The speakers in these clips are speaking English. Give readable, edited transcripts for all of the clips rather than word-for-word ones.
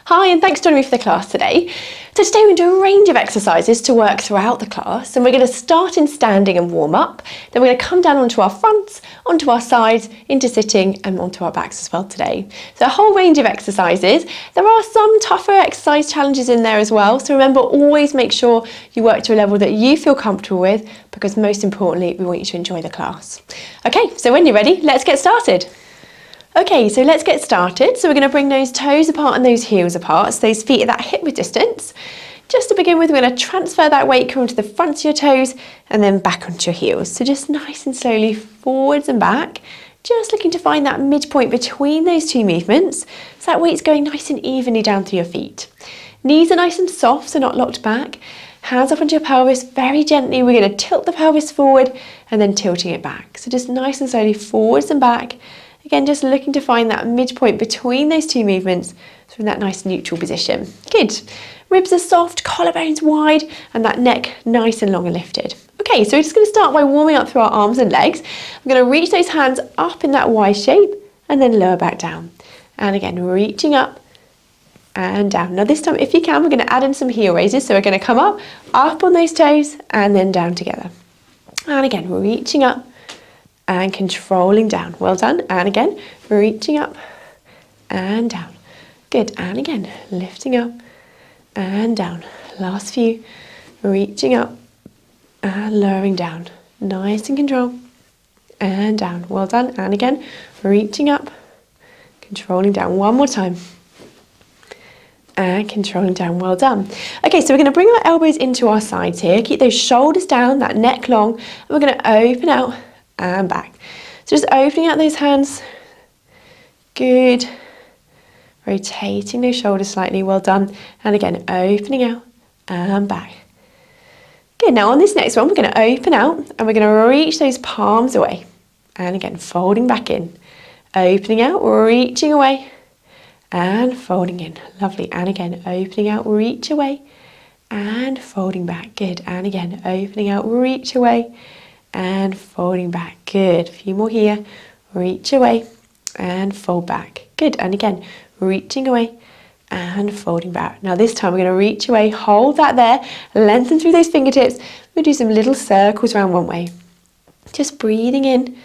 Hi, and thanks for joining me for the class today. So today we're going to do a range of exercises to work throughout the class, and we're going to start in standing and warm up. Then we're going to come down onto our fronts, onto our sides, into sitting and onto our backs as well today. So a whole range of exercises. There are some tougher exercise challenges in there as well. So remember, always make sure you work to a level that you feel comfortable with, because most importantly, we want you to enjoy the class. Okay, so when you're ready, let's get started. Okay, so let's get started. So we're going to bring those toes apart and those heels apart, so those feet at that hip width distance. Just to begin with, we're going to transfer that weight onto the fronts of your toes and then back onto your heels. So just nice and slowly forwards and back, just looking to find that midpoint between those two movements, so that weight's going nice and evenly down through your feet. Knees are nice and soft, so not locked back. Hands up onto your pelvis, very gently we're going to tilt the pelvis forward and then tilting it back. So just nice and slowly forwards and back. Again, just looking to find that midpoint between those two movements, so in that nice neutral position. Good. Ribs are soft, collarbones wide, and that neck nice and long and lifted. Okay, so we're just going to start by warming up through our arms and legs. I'm going to reach those hands up in that Y shape and then lower back down. And again, reaching up and down. Now this time, if you can, we're going to add in some heel raises. So we're going to come up on those toes and then down together. And again, reaching up and controlling down. Well done. And again, reaching up and down. Good. And again, lifting up and down. Last few. Reaching up and lowering down. Nice and controlled. And down. Well done. And again, reaching up, controlling down. One more time. And controlling down. Well done. Okay, so we're going to bring our elbows into our sides here. Keep those shoulders down, that neck long. And we're going to open out and back. So just opening out those hands. Good. Rotating those shoulders slightly. Well done. And again, opening out and back. Good. Now on this next one, we're going to open out and we're going to reach those palms away. And again, folding back in. Opening out, reaching away and folding in. Lovely. And again, opening out, reach away and folding back. Good. And again, opening out, reach away and folding back. Good. A few more here. Reach away and fold back. Good. And again, reaching away and folding back. Now this time we're going to reach away, hold that there, lengthen through those fingertips. We'll do some little circles around one way. Just breathing in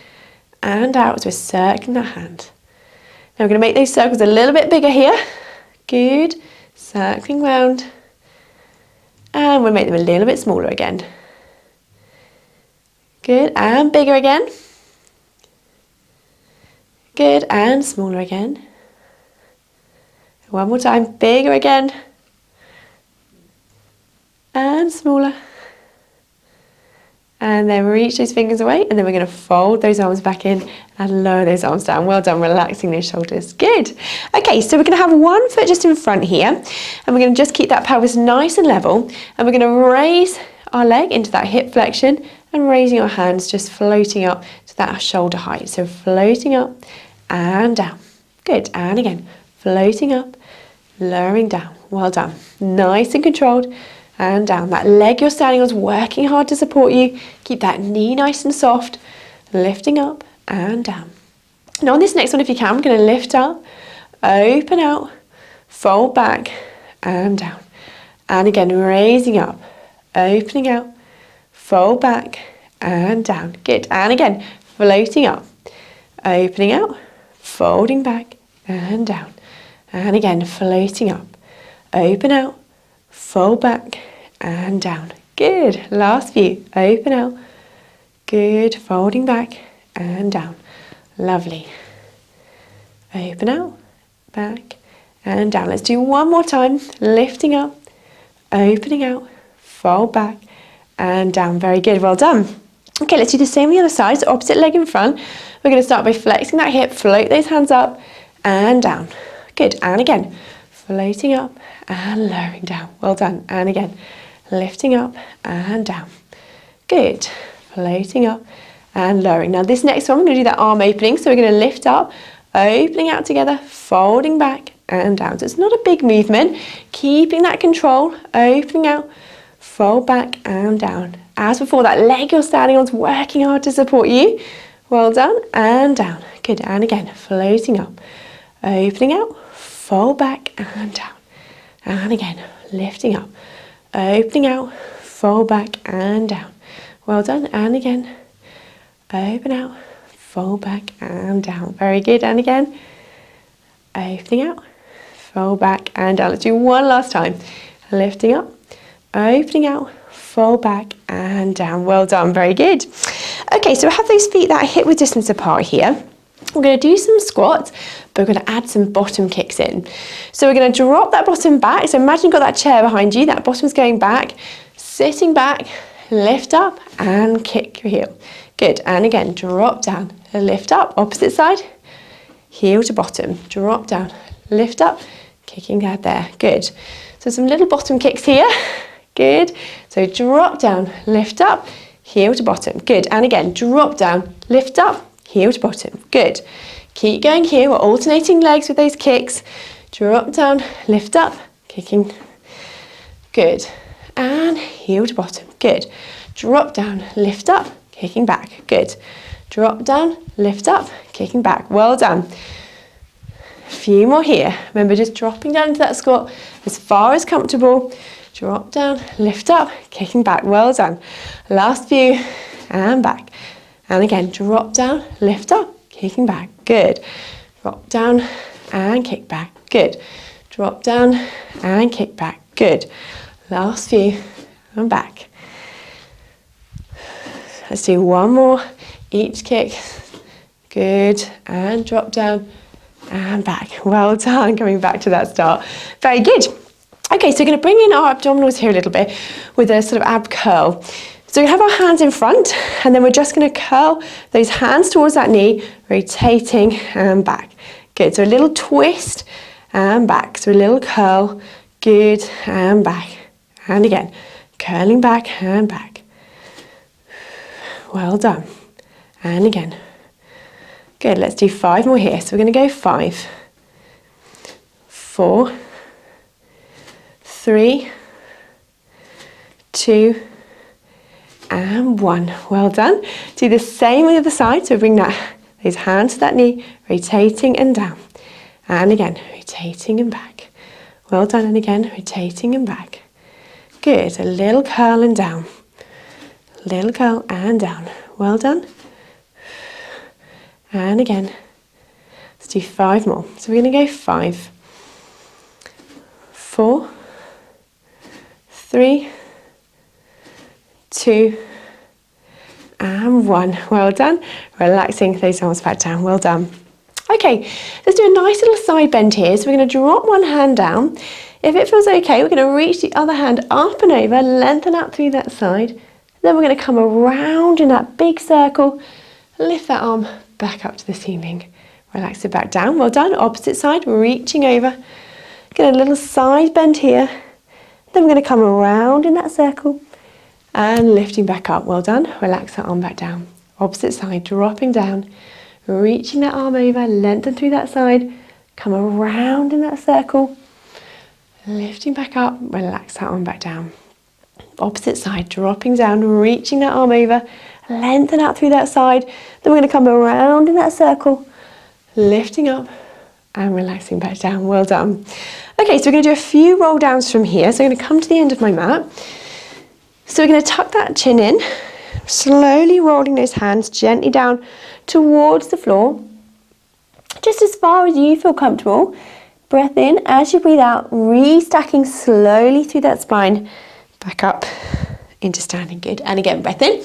and out as we're circling that hand. Now we're going to make those circles a little bit bigger here. Good. Circling round. And we'll make them a little bit smaller again. Good, and bigger again. Good, and smaller again. One more time, bigger again. And smaller. And then reach those fingers away, and then we're going to fold those arms back in and lower those arms down. Well done, relaxing those shoulders. Good. Okay, so we're going to have one foot just in front here, and we're going to just keep that pelvis nice and level, and we're going to raise our leg into that hip flexion, and raising our hands, just floating up to that shoulder height. So floating up and down. Good. And again, floating up, lowering down. Well done. Nice and controlled. And down. That leg you're standing on is working hard to support you. Keep that knee nice and soft. Lifting up and down. Now on this next one, if you can, we're going to lift up, open out, fold back and down. And again, raising up, opening out, fold back and down. Good. And again, floating up, opening out, folding back and down. And again, floating up, open out, fold back and down. Good. Last few. Open out. Good. Folding back and down. Lovely. Open out, back and down. Let's do one more time. Lifting up, opening out, fold back and down. Very good. Well done. Okay, let's do the same on the other side. So opposite leg in front. We're going to start by flexing that hip, float those hands up and down. Good. And again, floating up and lowering down. Well done. And again, lifting up and down. Good. Floating up and lowering. Now this next one, we're going to do that arm opening. So we're going to lift up, opening out together, folding back and down. So it's not a big movement. Keeping that control, opening out, fold back and down. As before, that leg you're standing on is working hard to support you. Well done, and down. Good, and again, floating up, opening out, fold back and down. And again, lifting up, opening out, fold back and down. Well done. And again, open out, fold back and down. Very good. And again, opening out, fold back and down. Let's do one last time. Lifting up, opening out, fold back and down. Well done. Very good. Okay, so we have those feet that are hip width distance apart here. We're going to do some squats, but we're going to add some bottom kicks in. So we're going to drop that bottom back. So imagine you've got that chair behind you, that bottom's going back, sitting back, lift up and kick your heel. Good. And again, drop down, lift up, opposite side, heel to bottom, drop down, lift up, kicking that there. Good. So some little bottom kicks here. Good. So drop down, lift up, heel to bottom. Good. And again, drop down, lift up, heel to bottom. Good. Keep going here. We're alternating legs with those kicks. Drop down, lift up, kicking. Good. And heel to bottom. Good. Drop down, lift up, kicking back. Good. Drop down, lift up, kicking back. Well done. A few more here. Remember, just dropping down into that squat as far as comfortable. Drop down, lift up, kicking back. Well done. Last few and back. And again, drop down, lift up, kicking back. Good. Drop down and kick back. Good. Drop down and kick back. Good. Last few and back. Let's do one more. Each kick. Good. And drop down and back. Well done. Coming back to that start. Very good. Okay, so we're going to bring in our abdominals here a little bit with a sort of ab curl. So we have our hands in front, and then we're just going to curl those hands towards that knee, rotating and back. Good, so a little twist and back. So a little curl, good, and back. And again, curling back and back. Well done. And again. Good, let's do 5 more here. So we're going to go 5, 4, 3, 2, and 1. Well done. Do the same on the other side. So bring those hands to that knee, rotating and down. And again, rotating and back. Well done. And again, rotating and back. Good. A little curl and down. Little curl and down. Well done. And again. Let's do 5 more. So we're going to go 5, 4, 3, 2, and 1. Well done. Relaxing those arms back down. Well done. Okay, let's do a nice little side bend here. So we're going to drop one hand down. If it feels okay, we're going to reach the other hand up and over, lengthen out through that side. Then we're going to come around in that big circle, lift that arm back up to the ceiling. Relax it back down. Well done. Opposite side, reaching over. Get a little side bend here. Then we're going to come around in that circle and lifting back up. Well done. Relax that arm back down. Opposite side, dropping down, reaching that arm over, lengthen through that side, come around in that circle, lifting back up, relax that arm back down. Opposite side, dropping down, reaching that arm over, lengthen out through that side. Then we're going to come around in that circle, lifting up and relaxing back down. Well done. Okay, so we're going to do a few roll downs from here. So I'm going to come to the end of my mat. So we're going to tuck that chin in, slowly rolling those hands gently down towards the floor, just as far as you feel comfortable. Breath in as you breathe out, restacking slowly through that spine, back up into standing. Good. And again, breath in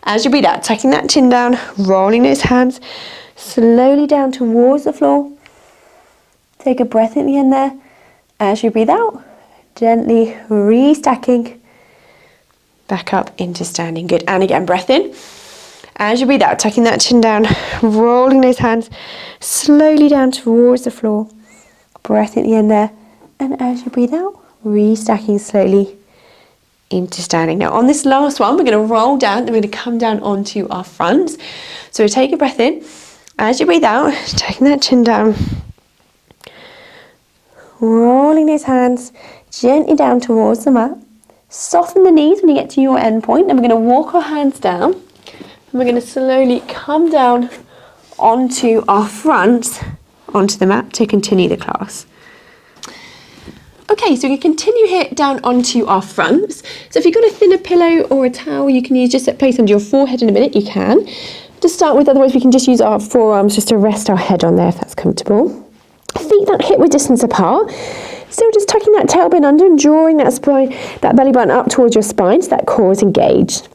as you breathe out, tucking that chin down, rolling those hands slowly down towards the floor. Take a breath in the end there. As you breathe out, gently restacking back up into standing. Good. And again, breath in. As you breathe out, tucking that chin down, rolling those hands slowly down towards the floor. Breath in the end there. And as you breathe out, restacking slowly into standing. Now on this last one, we're going to roll down, then we're going to come down onto our fronts. So take a breath in. As you breathe out, taking that chin down, rolling those hands gently down towards the mat. Soften the knees when you get to your end point. Then we're going to walk our hands down. And we're going to slowly come down onto our fronts, onto the mat to continue the class. Okay. Okay, so we can continue here down onto our fronts. So if you've got a thinner pillow or a towel, you can use just a place under your forehead in a minute, you can. To start with, otherwise we can just use our forearms just to rest our head on there if that's comfortable. Feet that hip width distance apart. Still just tucking that tailbone under and drawing that spine, that belly button up towards your spine so that core is engaged.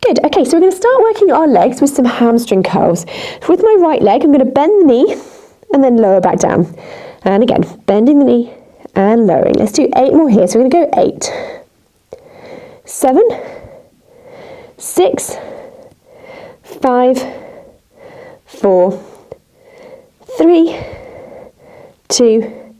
Good, okay, so we're going to start working our legs with some hamstring curls. So with my right leg, I'm going to bend the knee and then lower back down. And again, bending the knee and lowering. Let's do 8 more here. So we're going to go 8, 7, 6, 5, 4, 3, 2,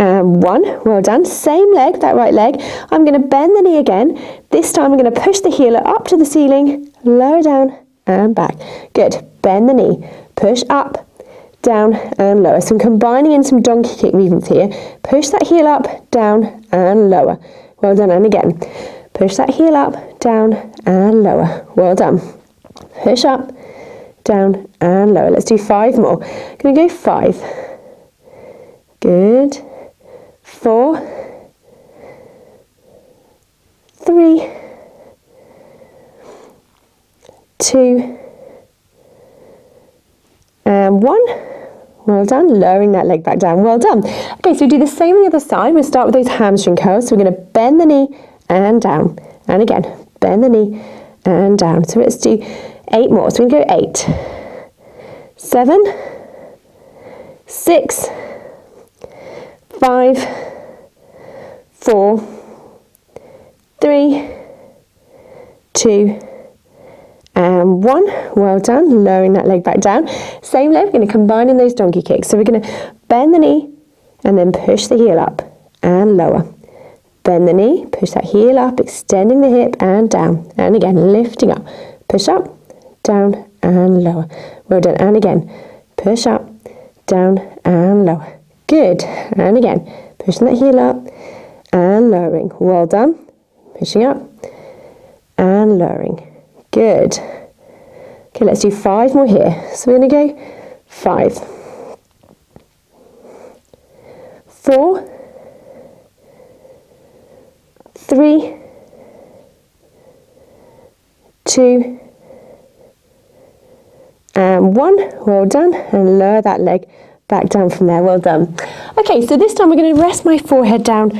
and 1. Well done. Same leg, that right leg. I'm going to bend the knee again. This time I'm going to push the heel up to the ceiling, lower down and back. Good. Bend the knee. Push up, down and lower. So I'm combining in some donkey kick movements here. Push that heel up, down and lower. Well done. And again. Push that heel up, down and lower. Well done. Push up, down and lower. Let's do 5 more. Going to go 5. Good. 4, 3, 2, and 1. Well done. Lowering that leg back down. Well done. Okay, so we do the same on the other side. We'll start with those hamstring curls. So we're going to bend the knee and down. And again, bend the knee and down. So let's do 8 more. So we can go 8, 7, 6, 5, 4, 3, 2, and 1. Well done. Lowering that leg back down. Same leg, we're going to combine in those donkey kicks. So we're going to bend the knee and then push the heel up and lower. Bend the knee, push that heel up, extending the hip and down. And again, lifting up. Push up, down and lower. Well done. And again, push up, down and lower. Good. And again, pushing that heel up and lowering. Well done. Pushing up and lowering. Good. Okay, let's do 5 more here. So we're going to go 5, 4, 3, 2, and 1. Well done. And lower that leg back down from there. Well done. Okay, so this time we're going to rest my forehead down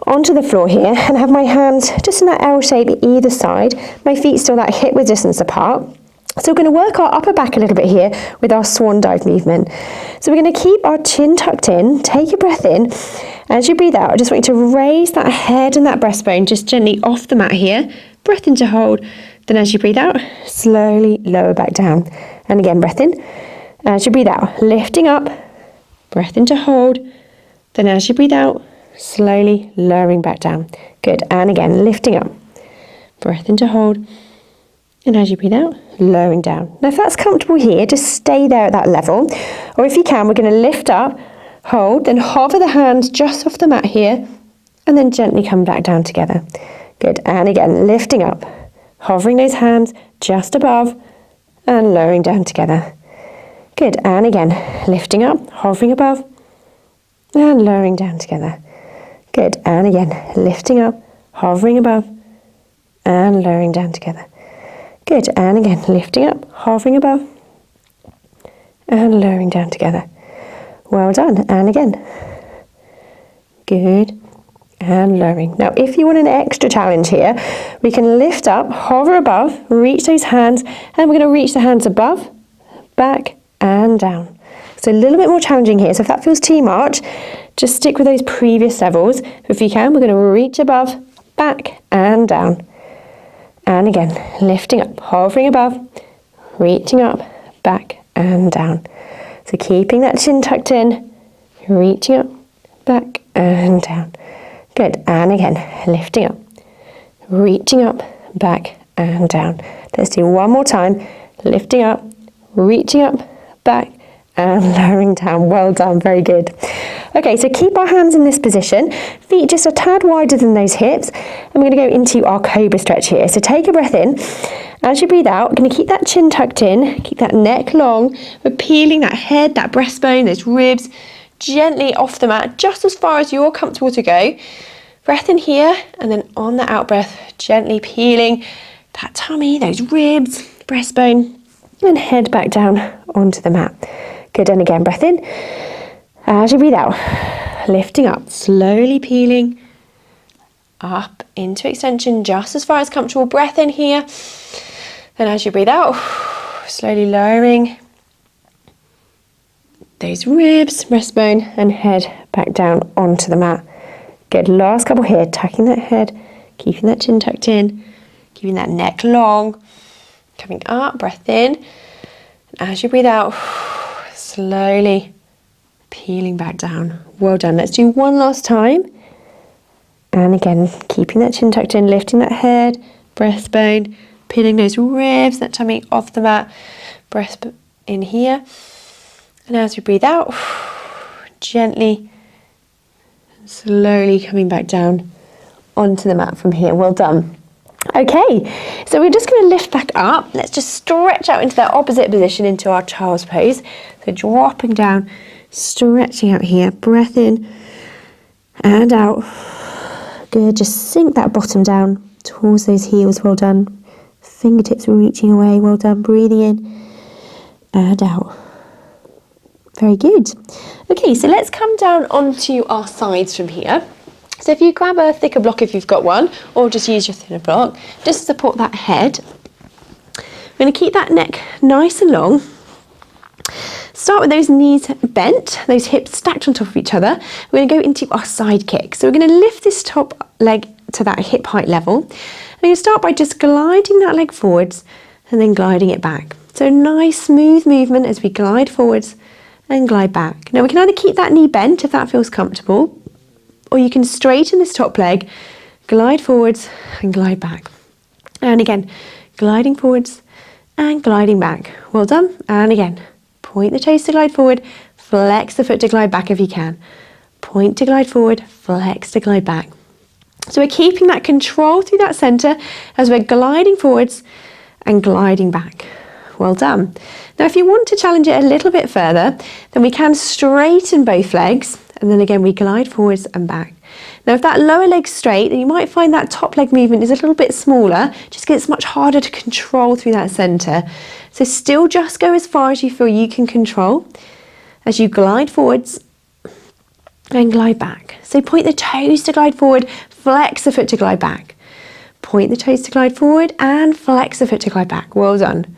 onto the floor here and have my hands just in that L shape either side. My feet still that hip width distance apart. So we're going to work our upper back a little bit here with our swan dive movement. So we're going to keep our chin tucked in. Take a breath in. As you breathe out, I just want you to raise that head and that breastbone just gently off the mat here. Breath in to hold. Then as you breathe out, slowly lower back down. And again, breath in. As you breathe out, lifting up. Breath in to hold. Then as you breathe out, slowly lowering back down. Good. And again, lifting up. Breath in to hold. And as you breathe out, lowering down. Now if that's comfortable here, just stay there at that level. Or if you can, we're going to lift up, hold, then hover the hands just off the mat here, and then gently come back down together. Good. And again, lifting up, hovering those hands just above, and lowering down together. Good. And again, lifting up, hovering above, and lowering down together. Good. And again, lifting up, hovering above, and lowering down together. Good. And again, lifting up, hovering above, and lowering down together. Well done. And again. Good. And lowering. Now, if you want an extra challenge here, we can lift up, hover above, reach those hands, and we're going to reach the hands above, back, and down. So a little bit more challenging here. So if that feels too much, just stick with those previous levels. If you can, we're going to reach above, back, and down. And again, lifting up, hovering above, reaching up, back and down. So keeping that chin tucked in, reaching up, back and down. Good. And again, lifting up, reaching up, back and down. Let's do one more time. Lifting up, reaching up, back and lowering down. Well done. Very good. Okay, so keep our hands in this position, feet just a tad wider than those hips, and we're going to go into our cobra stretch here. So take a breath in. As you breathe out, we're going to keep that chin tucked in, keep that neck long. We're peeling that head, that breastbone, those ribs, gently off the mat, just as far as you're comfortable to go. Breath in here, and then on the out breath, gently peeling that tummy, those ribs, breastbone, and head back down onto the mat. Good, and again, breath in. As you breathe out, lifting up, slowly peeling up into extension, just as far as comfortable. Breath in here. Then as you breathe out, slowly lowering those ribs, breastbone, and head back down onto the mat. Good, last couple here, tucking that head, keeping that chin tucked in, keeping that neck long, coming up, breath in. And as you breathe out, slowly peeling back down. Well done. Let's do one last time. And again, keeping that chin tucked in, lifting that head, breastbone, peeling those ribs, that tummy off the mat, breath in here. And as we breathe out, gently, slowly coming back down onto the mat from here. Well done. Okay, so we're just going to lift back up. Let's just stretch out into that opposite position, into our child's pose. So dropping down, stretching out here, breath in and out. Good, just sink that bottom down towards those heels. Well done. Fingertips reaching away. Well done. Breathing in and out. Very good. Okay, so let's come down onto our sides from here. So if you grab a thicker block if you've got one, or just use your thinner block, just to support that head. We're going to keep that neck nice and long. Start with those knees bent, those hips stacked on top of each other. We're going to go into our side kick. So we're going to lift this top leg to that hip height level. And we're going to start by just gliding that leg forwards and then gliding it back. So nice smooth movement as we glide forwards and glide back. Now we can either keep that knee bent if that feels comfortable, or you can straighten this top leg, glide forwards and glide back. And again, gliding forwards and gliding back. Well done. And again, point the toes to glide forward, flex the foot to glide back if you can. Point to glide forward, flex to glide back. So we're keeping that control through that centre as we're gliding forwards and gliding back. Well done. Now if you want to challenge it a little bit further, then we can straighten both legs, and then again we glide forwards and back. Now if that lower leg's straight, then you might find that top leg movement is a little bit smaller, just because it's much harder to control through that centre. So still just go as far as you feel you can control as you glide forwards and glide back. So point the toes to glide forward, flex the foot to glide back. Point the toes to glide forward and flex the foot to glide back. Well done.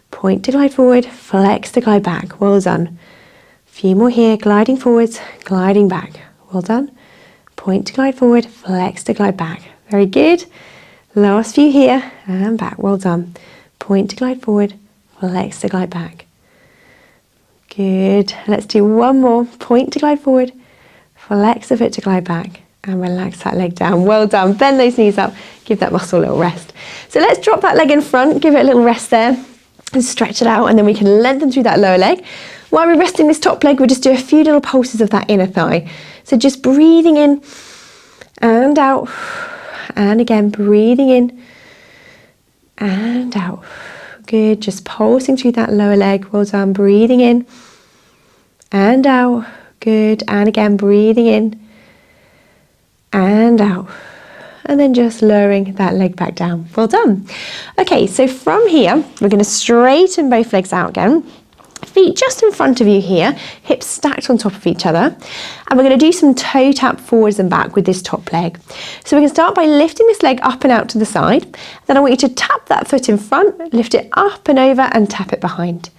Point to glide forward, flex to glide back. Well done. Few more here, gliding forwards, gliding back. Well done. Point to glide forward, flex to glide back. Very good. Last few here and back. Well done. Point to glide forward, flex to glide back. Good. Let's do one more. Point to glide forward, flex the foot to glide back, and relax that leg down. Well done. Bend those knees up. Give that muscle a little rest. So let's drop that leg in front, give it a little rest there, and stretch it out, and then we can lengthen through that lower leg. While we're resting this top leg, we'll just do a few little pulses of that inner thigh. So just breathing in and out, and again breathing in and out. Good, just pulsing through that lower leg. Well done. Breathing in and out. Good, and again breathing in and out. And then just lowering that leg back down. Well done. Okay, so from here, we're going to straighten both legs out again. Feet just in front of you here, hips stacked on top of each other. And we're going to do some toe tap forwards and back with this top leg. So we're going to start by lifting this leg up and out to the side. Then I want you to tap that foot in front, lift it up and over and tap it behind.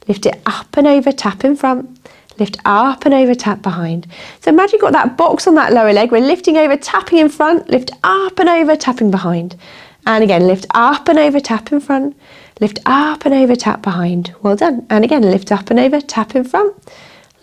Lift it up and over, tap in front. Lift up and over, tap behind. So imagine you've got that box on that lower leg. We're lifting over, tapping in front, lift up and over, tapping behind. And again, lift up and over, tap in front, lift up and over, tap behind. Well done. And again, lift up and over, tap in front,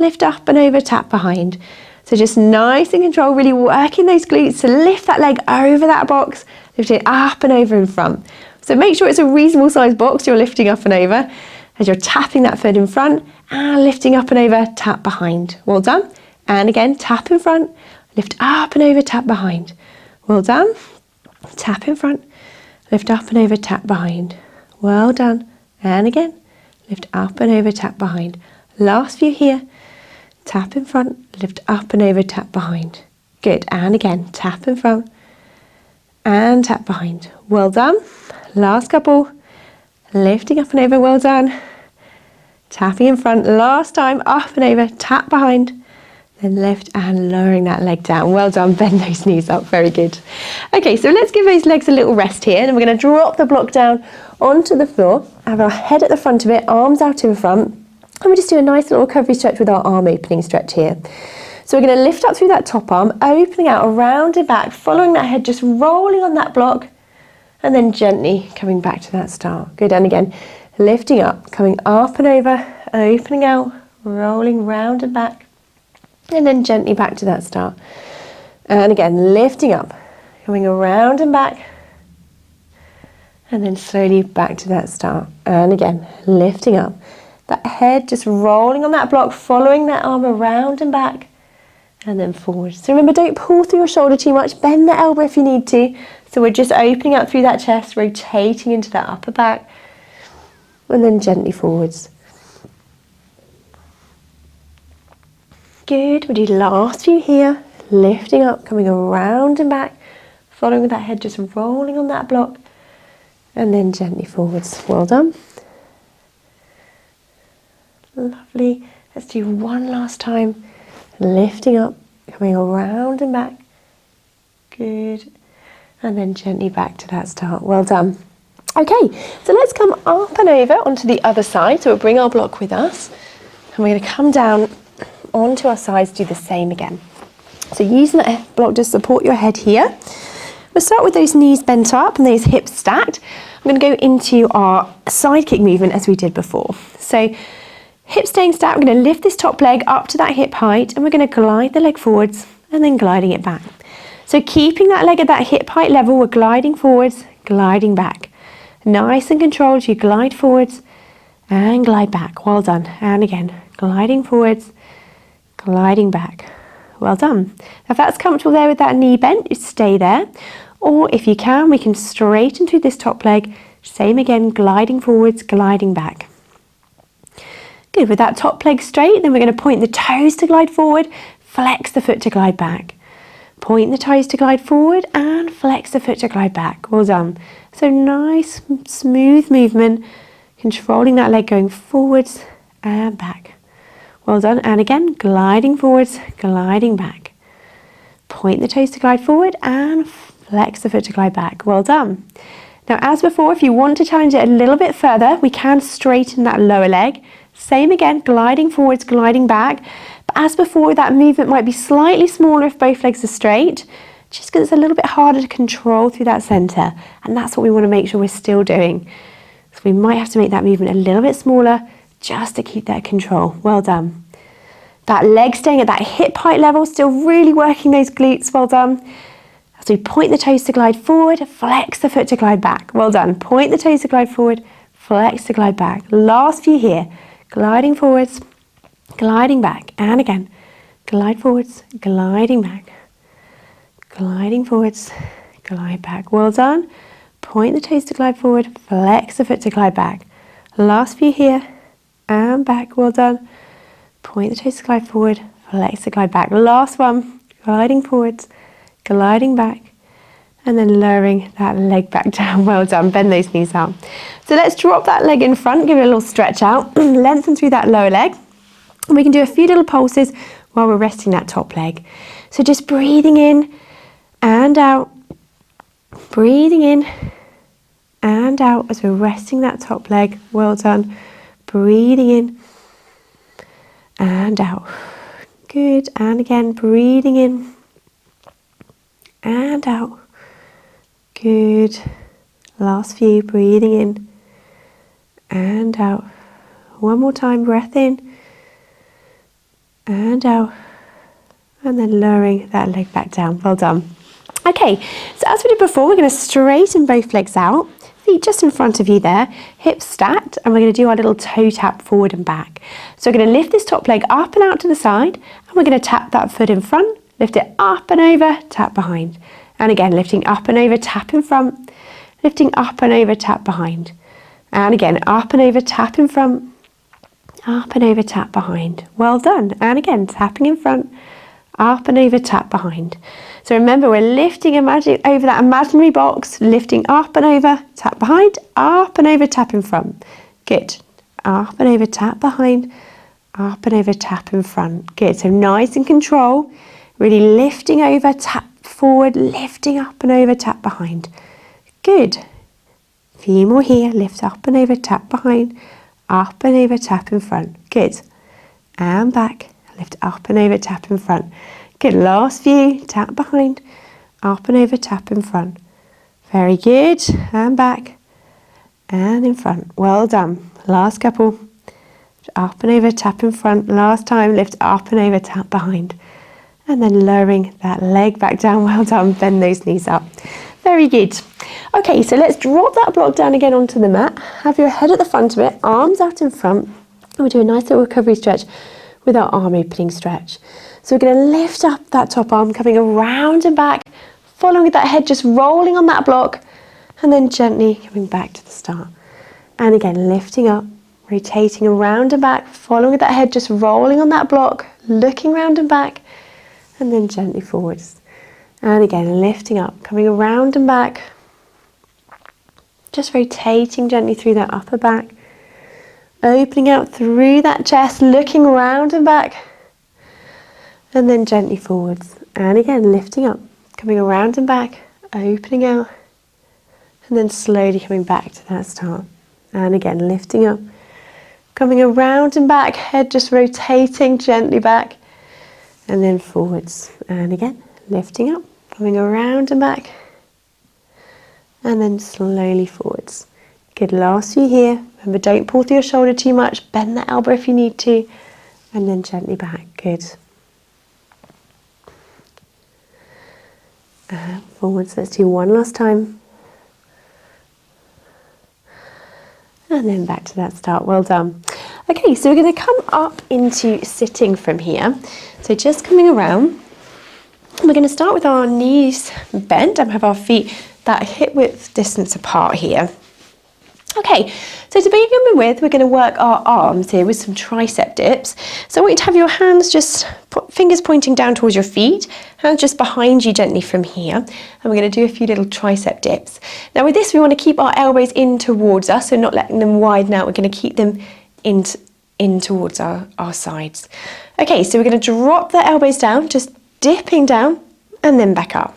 lift up and over, tap behind. So just nice and control, really working those glutes to lift that leg over that box, lift it up and over in front. So make sure it's a reasonable size box you're lifting up and over as you're tapping that foot in front and lifting up and over, tap behind. Well done. And again, tap in front, lift up and over, tap behind. Well done. Tap in front, lift up and over, tap behind. Well done. And again, lift up and over, tap behind. Last few here. tap in front, lift up and over, tap behind. Good, and again, tap in front and tap behind. Well done. Last couple, lifting up and over, well done. Tapping in front, last time, up and over, tap behind. Then lift and lowering that leg down. Well done, bend those knees up, very good. Okay, so let's give those legs a little rest here, and we're going to drop the block down onto the floor, have our head at the front of it, arms out in front, and we just do a nice little recovery stretch with our arm opening stretch here. So we're going to lift up through that top arm, opening out around and back, following that head, just rolling on that block, and then gently coming back to that start. Good, and again, lifting up, coming up and over, opening out, rolling round and back, and then gently back to that start. And again, lifting up, coming around and back, and then slowly back to that start. And again, lifting up, that head just rolling on that block, following that arm around and back, and then forward. So remember, don't pull through your shoulder too much, bend the elbow if you need to. So we're just opening up through that chest, rotating into that upper back, and then gently forwards. Good, we'll do the last few here, lifting up, coming around and back, following with that head just rolling on that block, and then gently forwards. Well done. Lovely. Let's do one last time, lifting up, coming around and back. Good. And then gently back to that start. Well done. Okay, so let's come up and over onto the other side. So we'll bring our block with us, and we're going to come down onto our sides, do the same again. So using that block to support your head here, we'll start with those knees bent up and those hips stacked. I'm going to go into our side kick movement as we did before. So hips staying stacked, we're going to lift this top leg up to that hip height, and we're going to glide the leg forwards and then gliding it back. So keeping that leg at that hip height level, we're gliding forwards, gliding back. Nice and controlled, you glide forwards and glide back. Well done. And again, gliding forwards, gliding back. Well done. Now if that's comfortable there with that knee bent, you stay there. Or if you can, we can straighten through this top leg. Same again, gliding forwards, gliding back. Good, with that top leg straight, then we're going to point the toes to glide forward, flex the foot to glide back. Point the toes to glide forward and flex the foot to glide back. Well done. So nice, smooth movement, controlling that leg going forwards and back. Well done, and again, gliding forwards, gliding back. Point the toes to glide forward and flex the foot to glide back. Well done. Now, as before, if you want to challenge it a little bit further, we can straighten that lower leg. Same again, gliding forwards, gliding back. But as before, that movement might be slightly smaller if both legs are straight, just because it's a little bit harder to control through that center. And that's what we want to make sure we're still doing. So we might have to make that movement a little bit smaller, just to keep that control. Well done. That leg staying at that hip height level, still really working those glutes. Well done. As we point the toes to glide forward, flex the foot to glide back. Well done. Point the toes to glide forward, flex to glide back. Last few here. Gliding forwards, gliding back. And again, glide forwards, gliding back. Gliding forwards, glide back. Well done. Point the toes to glide forward, flex the foot to glide back. Last few here. And back, well done. Point the toes to glide forward, flex to glide back. Last one, gliding forwards, gliding back, and then lowering that leg back down. Well done, bend those knees out. So let's drop that leg in front, give it a little stretch out, lengthen through that lower leg. And we can do a few little pulses while we're resting that top leg. So just breathing in and out, breathing in and out as we're resting that top leg. Well done. Breathing in and out. Good. And again, breathing in and out. Good. Last few, breathing in and out. One more time, breath in and out. And then lowering that leg back down. Well done. Okay, so as we did before, we're going to straighten both legs out. Feet just in front of you there, hips stacked, and we're going to do our little toe tap forward and back. So we're going to lift this top leg up and out to the side, and we're going to tap that foot in front, lift it up and over, tap behind. And again, lifting up and over, tap in front, lifting up and over, tap behind. And again, up and over, tap in front, up and over, tap behind. Well done. And again, tapping in front, up and over, tap behind. So remember, we're lifting over that imaginary box, lifting up and over, tap behind, up and over, tap in front. Good. Up and over, tap behind, up and over, tap in front. Good. So nice and control, really lifting over, tap forward, lifting up and over, tap behind. Good. A few more here, lift up and over, tap behind, up and over, tap in front. Good. And back, lift up and over, tap in front. Good. Last few, tap behind, up and over, tap in front. Very good. And back and in front. Well done. Last couple. Up and over, tap in front. Last time, lift up and over, tap behind. And then lowering that leg back down. Well done. Bend those knees up. Very good. Okay, so let's drop that block down again onto the mat. Have your head at the front of it, arms out in front. And we'll do a nice little recovery stretch with our arm opening stretch. So we're going to lift up that top arm, coming around and back, following with that head just rolling on that block, and then gently coming back to the start. And again, lifting up, rotating around and back, following with that head just rolling on that block, looking round and back, and then gently forwards. And again, lifting up, coming around and back, just rotating gently through that upper back, opening out through that chest, looking round and back, and then gently forwards. And again, lifting up, coming around and back, opening out, and then slowly coming back to that start. And again, lifting up, coming around and back, head just rotating gently back, and then forwards. And again, lifting up, coming around and back, and then slowly forwards. Good, last few here. Remember, don't pull through your shoulder too much, bend that elbow if you need to, and then gently back. Good. Forwards, let's do one last time. And then back to that start. Well done. Okay, so we're going to come up into sitting from here. So just coming around. We're going to start with our knees bent and have our feet that hip width distance apart here. Okay, so to begin with, we're going to work our arms here with some tricep dips. So I want you to have your hands just, fingers pointing down towards your feet, hands just behind you gently from here. And we're going to do a few little tricep dips. Now with this, we want to keep our elbows in towards us, so not letting them widen out. We're going to keep them in towards our sides. Okay, so we're going to drop the elbows down, just dipping down and then back up.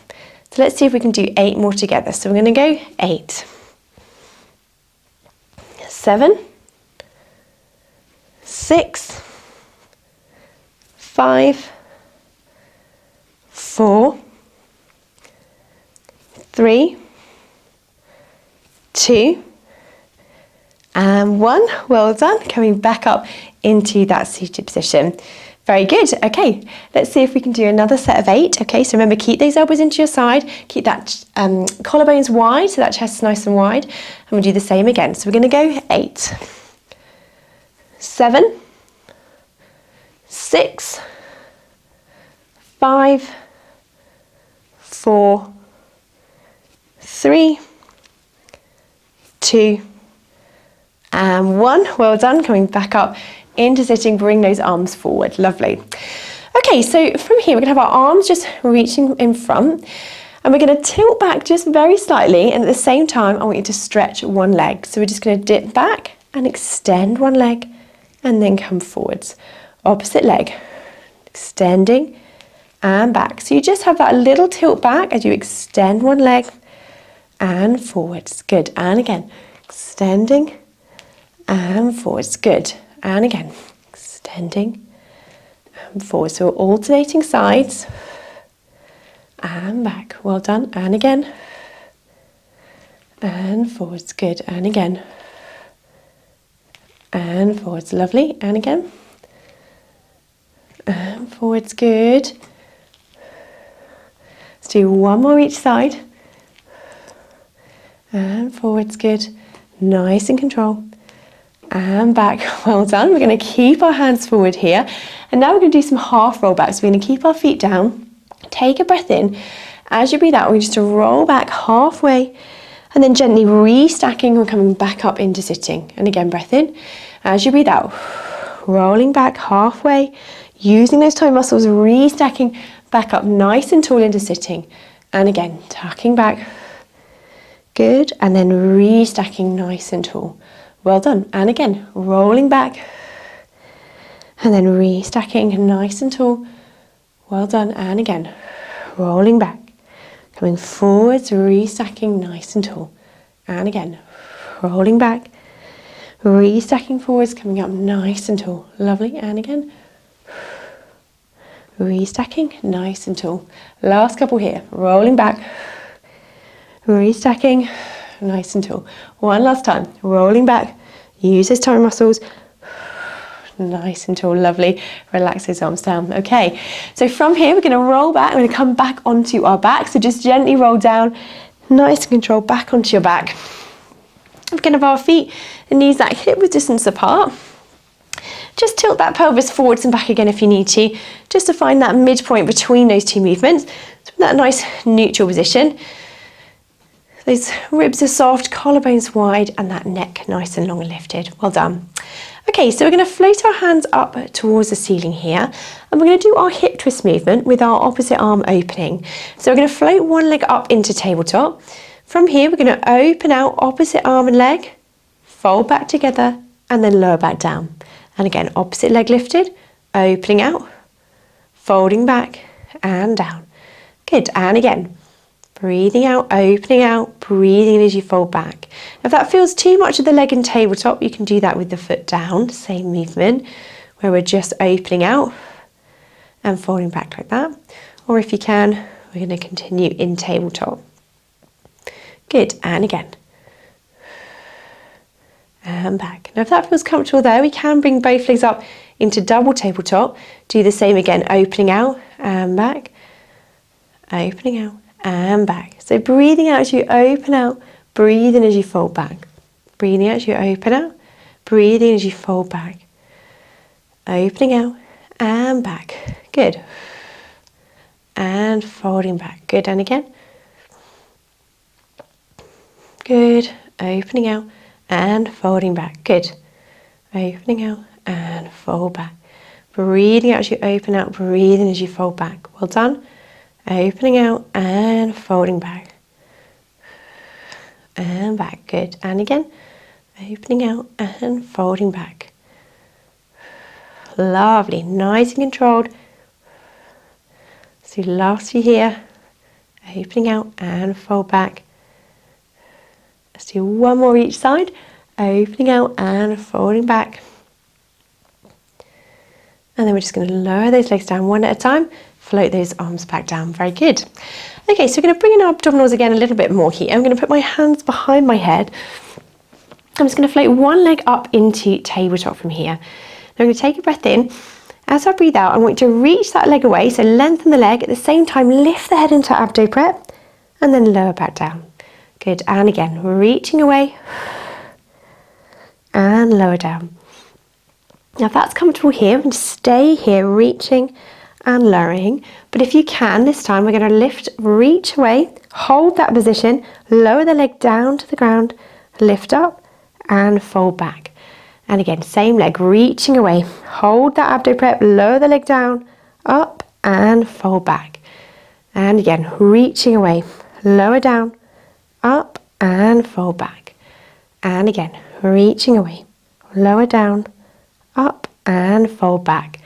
So let's see if we can do 8 more together. So we're going to go 8, 7, 6, 5, 4, 3, 2, and 1. Well done. Coming back up into that seated position. Very good. Okay, let's see if we can do another set of 8. Okay, so remember, keep those elbows into your side, keep that collarbones wide so that chest is nice and wide, and we'll do the same again. So we're going to go 8, 7, 6, 5, 4, 3, 2, and 1. Well done. Coming back up into sitting, bring those arms forward. Lovely. Okay, so from here we're going to have our arms just reaching in front, and we're going to tilt back just very slightly, and at the same time I want you to stretch one leg. So we're just going to dip back and extend one leg and then come forwards. Opposite leg, extending and back. So you just have that little tilt back as you extend one leg and forwards. Good. And again, extending and forwards. Good. And again, extending and forward. So alternating sides and back. Well done. And again. And forwards. Good. And again. And forwards. Lovely. And again. And forwards. Good. Let's do one more each side. And forwards. Good. Nice and control. And back. Well done. We're going to keep our hands forward here. And now we're going to do some half roll backs. So we're going to keep our feet down. Take a breath in. As you breathe out, we're just to roll back halfway and then gently restacking and coming back up into sitting. And again, breath in. As you breathe out, rolling back halfway, using those toe muscles, restacking back up nice and tall into sitting. And again, tucking back. Good. And then restacking nice and tall. Well done. And again, rolling back. And then restacking nice and tall. Well done. And again, rolling back. Coming forwards, restacking nice and tall. And again, rolling back. Restacking forwards, coming up nice and tall. Lovely. And again, restacking nice and tall. Last couple here. Rolling back. Restacking nice and tall. One last time. Rolling back. Use those toe muscles. Nice and tall. Lovely. Relax those arms down. Okay, so from here we're going to roll back. We're going to come back onto our back. So just gently roll down. Nice and controlled back onto your back. We're going to have our feet and knees that hip width distance apart. Just tilt that pelvis forwards and back again if you need to, just to find that midpoint between those two movements. So that nice neutral position. Those ribs are soft, collarbones wide, and that neck nice and long and lifted. Well done. Okay, so we're going to float our hands up towards the ceiling here, and we're going to do our hip twist movement with our opposite arm opening. So we're going to float one leg up into tabletop. From here, we're going to open out opposite arm and leg, fold back together, and then lower back down. And again, opposite leg lifted, opening out, folding back, and down. Good, and again. Breathing out, opening out, breathing in as you fold back. If that feels too much of the leg in tabletop, you can do that with the foot down, same movement, where we're just opening out and folding back like that. Or if you can, we're going to continue in tabletop. Good, and again. And back. Now if that feels comfortable there, we can bring both legs up into double tabletop. Do the same again, opening out and back, opening out. And back. So breathing out as you open out, breathing as you fold back. Breathing out as you open out, breathing as you fold back. Opening out and back. Good. And folding back. Good. And again. Good. Opening out and folding back. Good. Opening out and fold back. Breathing out as you open out, breathing as you fold back. Well done. Opening out and folding back. And back. Good. And again. Opening out and folding back. Lovely. Nice and controlled. So last few here. Opening out and fold back. Let's do one more each side. Opening out and folding back. And then we're just going to lower those legs down one at a time. Float those arms back down. Very good. Okay, so we're going to bring in our abdominals again a little bit more here. I'm going to put my hands behind my head. I'm just going to float one leg up into tabletop from here. Now I'm going to take a breath in. As I breathe out, I want you to reach that leg away, so lengthen the leg. At the same time, lift the head into abdo prep and then lower back down. Good. And again, reaching away and lower down. Now if that's comfortable here, and stay here, reaching and lowering. But if you can, this time we're going to lift, reach away, hold that position, lower the leg down to the ground, lift up and fold back. And again, same leg, reaching away, hold that abdo prep, lower the leg down, up and fold back. And again, reaching away, lower down, up and fold back. And again, reaching away, lower down, up and fold back.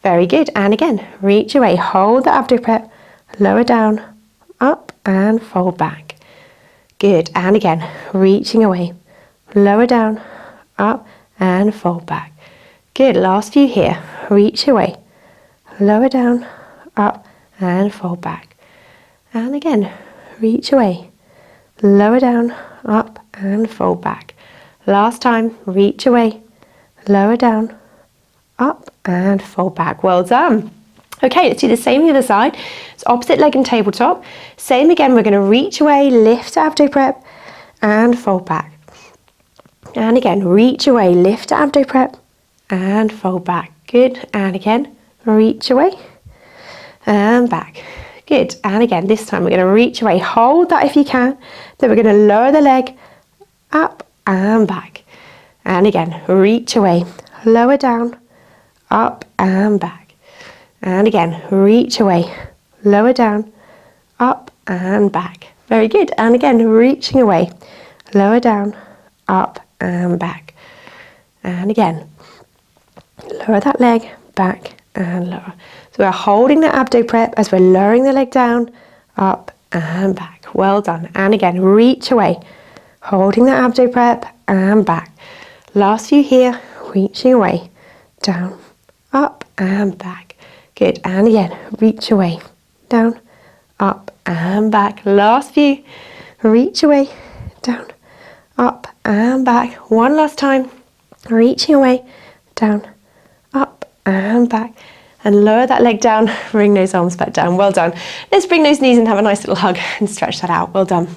Very good. And again, reach away, hold the abdo prep, lower down, up and fold back. Good. And again, reaching away, lower down, up and fold back. Good. Last few here. Reach away, lower down, up and fold back. And again, reach away, lower down, up and fold back. Last time, reach away, lower down, up and fold back. Well done. Okay, let's do the same on the other side. It's opposite leg and tabletop. Same again, we're going to reach away, lift abdo prep and fold back. And again, reach away, lift abdo prep and fold back. Good. And again, reach away and back. Good. And again, this time we're going to reach away, hold that if you can. Then we're going to lower the leg, up and back. And again, reach away, lower down, up and back. And again, reach away, lower down, up and back. Very good. And again, reaching away, lower down, up and back. And again, lower that leg, back and lower. So we're holding that abdo prep as we're lowering the leg down, up and back. Well done. And again, reach away, holding that abdo prep and back. Last few here, reaching away, down, up and back. Good. And again, reach away, down, up and back. Last few, reach away, down, up and back. One last time, reaching away, down, up and back. And lower that leg down, bring those arms back down. Well done. Let's bring those knees and have a nice little hug and stretch that out. Well done.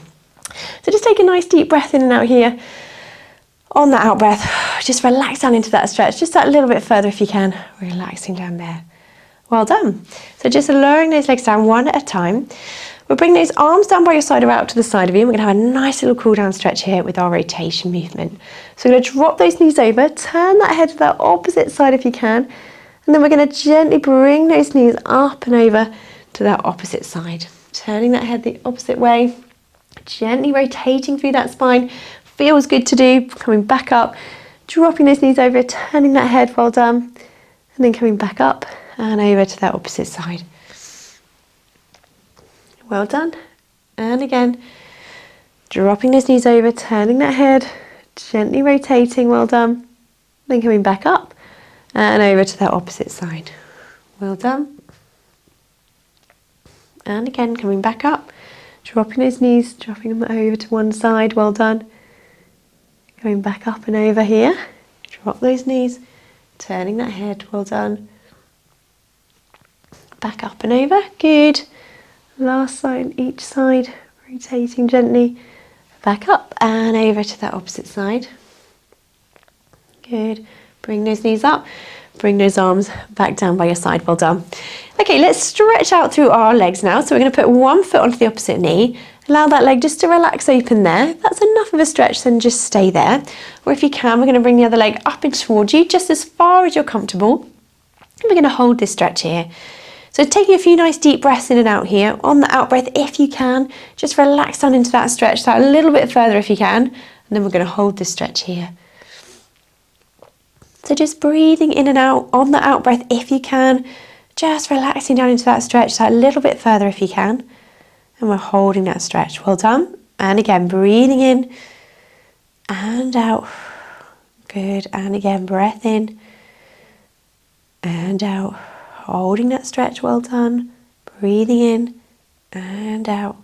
So just take a nice deep breath in and out here. On that out breath, just relax down into that stretch, just that little bit further if you can, relaxing down there. Well done. So just lowering those legs down one at a time. We'll bring those arms down by your side or out to the side of you. We're going to have a nice little cool down stretch here with our rotation movement. So we're going to drop those knees over, turn that head to the opposite side if you can, and then we're going to gently bring those knees up and over to that opposite side. Turning that head the opposite way, gently rotating through that spine. Feels good to do. Coming back up, dropping those knees over, turning that head, well done. And then coming back up and over to that opposite side. Well done. And again, dropping those knees over, turning that head, gently rotating, well done. Then coming back up and over to that opposite side. Well done. And again, coming back up, dropping those knees, dropping them over to one side, well done. Going back up and over here, drop those knees, turning that head, well done. Back up and over, good. Last side, each side, rotating gently. Back up and over to that opposite side. Good. Bring those knees up, bring those arms back down by your side, well done. Okay, let's stretch out through our legs now. So we're going to put one foot onto the opposite knee. Allow that leg just to relax open there. If that's enough of a stretch, then just stay there. Or if you can, we're going to bring the other leg up and towards you, just as far as you're comfortable. And we're going to hold this stretch here. So taking a few nice deep breaths in and out here. On the out breath, if you can, just relax down into that stretch, that a little bit further if you can. And then we're going to hold this stretch here. So just breathing in and out on the out breath if you can. Just relaxing down into that stretch, that a little bit further if you can. And we're holding that stretch. Well done. And again, breathing in and out. Good. And again, breath in and out. Holding that stretch. Well done. Breathing in and out.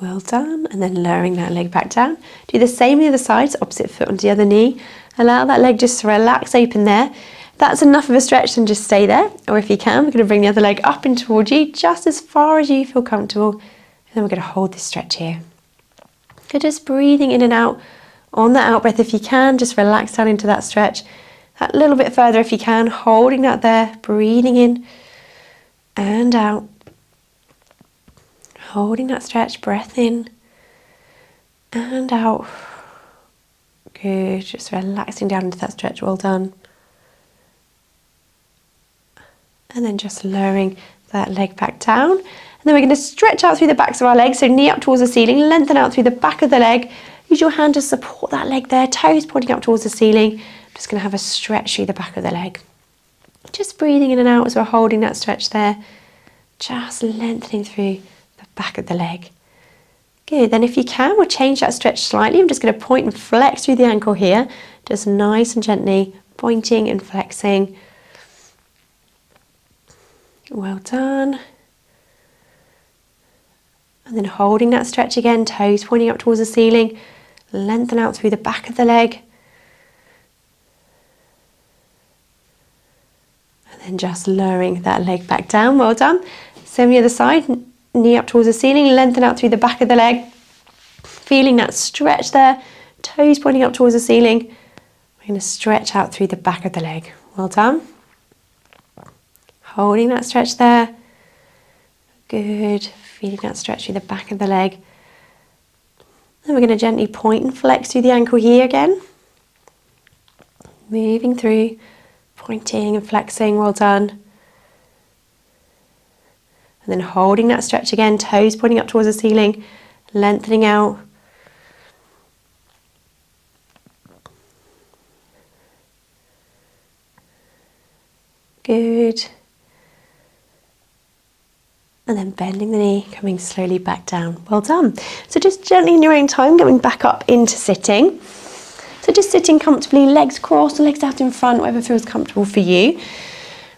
Well done. And then lowering that leg back down. Do the same on the other side, so opposite foot onto the other knee. Allow that leg just to relax open there. If that's enough of a stretch, then just stay there. Or if you can, we're going to bring the other leg up and towards you, just as far as you feel comfortable. And then we're going to hold this stretch here. So just breathing in and out. On the out breath, if you can, just relax down into that stretch. That little bit further if you can, holding that there, breathing in and out. Holding that stretch, breath in and out. Good, just relaxing down into that stretch, well done. And then just lowering that leg back down. And then we're going to stretch out through the backs of our legs, so knee up towards the ceiling, lengthen out through the back of the leg. Use your hand to support that leg there, toes pointing up towards the ceiling. Just going to have a stretch through the back of the leg. Just breathing in and out as we're holding that stretch there. Just lengthening through the back of the leg. Good, then if you can, we'll change that stretch slightly. I'm just going to point and flex through the ankle here. Just nice and gently pointing and flexing. Well done. And then holding that stretch again, toes pointing up towards the ceiling. Lengthen out through the back of the leg. And then just lowering that leg back down. Well done. Same the other side. Knee up towards the ceiling, lengthen out through the back of the leg. Feeling that stretch there, toes pointing up towards the ceiling. We're going to stretch out through the back of the leg. Well done. Holding that stretch there. Good. Feeling that stretch through the back of the leg. Then we're going to gently point and flex through the ankle here again. Moving through, pointing and flexing, well done. And then holding that stretch again, toes pointing up towards the ceiling, lengthening out. Good. And then bending the knee, coming slowly back down. Well done. So just gently in your own time, going back up into sitting. So just sitting comfortably, legs crossed, legs out in front, whatever feels comfortable for you.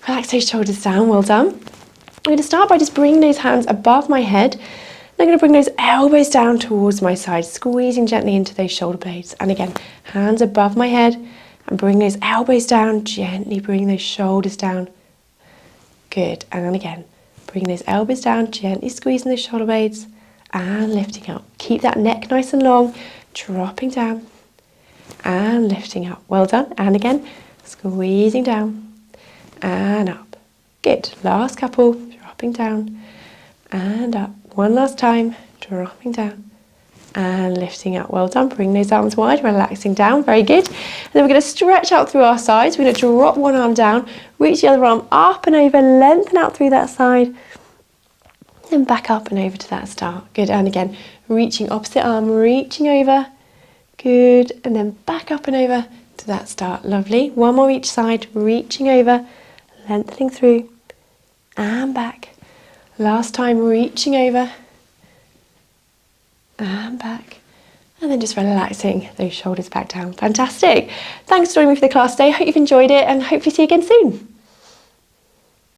Relax those shoulders down, well done. I'm going to start by just bringing those hands above my head. I'm going to bring those elbows down towards my side, squeezing gently into those shoulder blades. And again, hands above my head and bring those elbows down, gently bring those shoulders down. Good, and then again. Bring those elbows down, gently squeezing those shoulder blades and lifting up. Keep that neck nice and long, dropping down and lifting up. Well done. And again, squeezing down and up. Good. Last couple, dropping down and up. One last time, dropping down and lifting up. Well done. Bring those arms wide, relaxing down. Very good. And then we're going to stretch out through our sides. We're going to drop one arm down, reach the other arm up and over, lengthen out through that side. Then back up and over to that start. Good. And again, reaching opposite arm, reaching over. Good. And then back up and over to that start. Lovely. One more each side, reaching over, lengthening through and back. Last time, reaching over and back, and then just relaxing those shoulders back down. Fantastic. Thanks for joining me for the class today. Hope you've enjoyed it and hopefully see you again soon.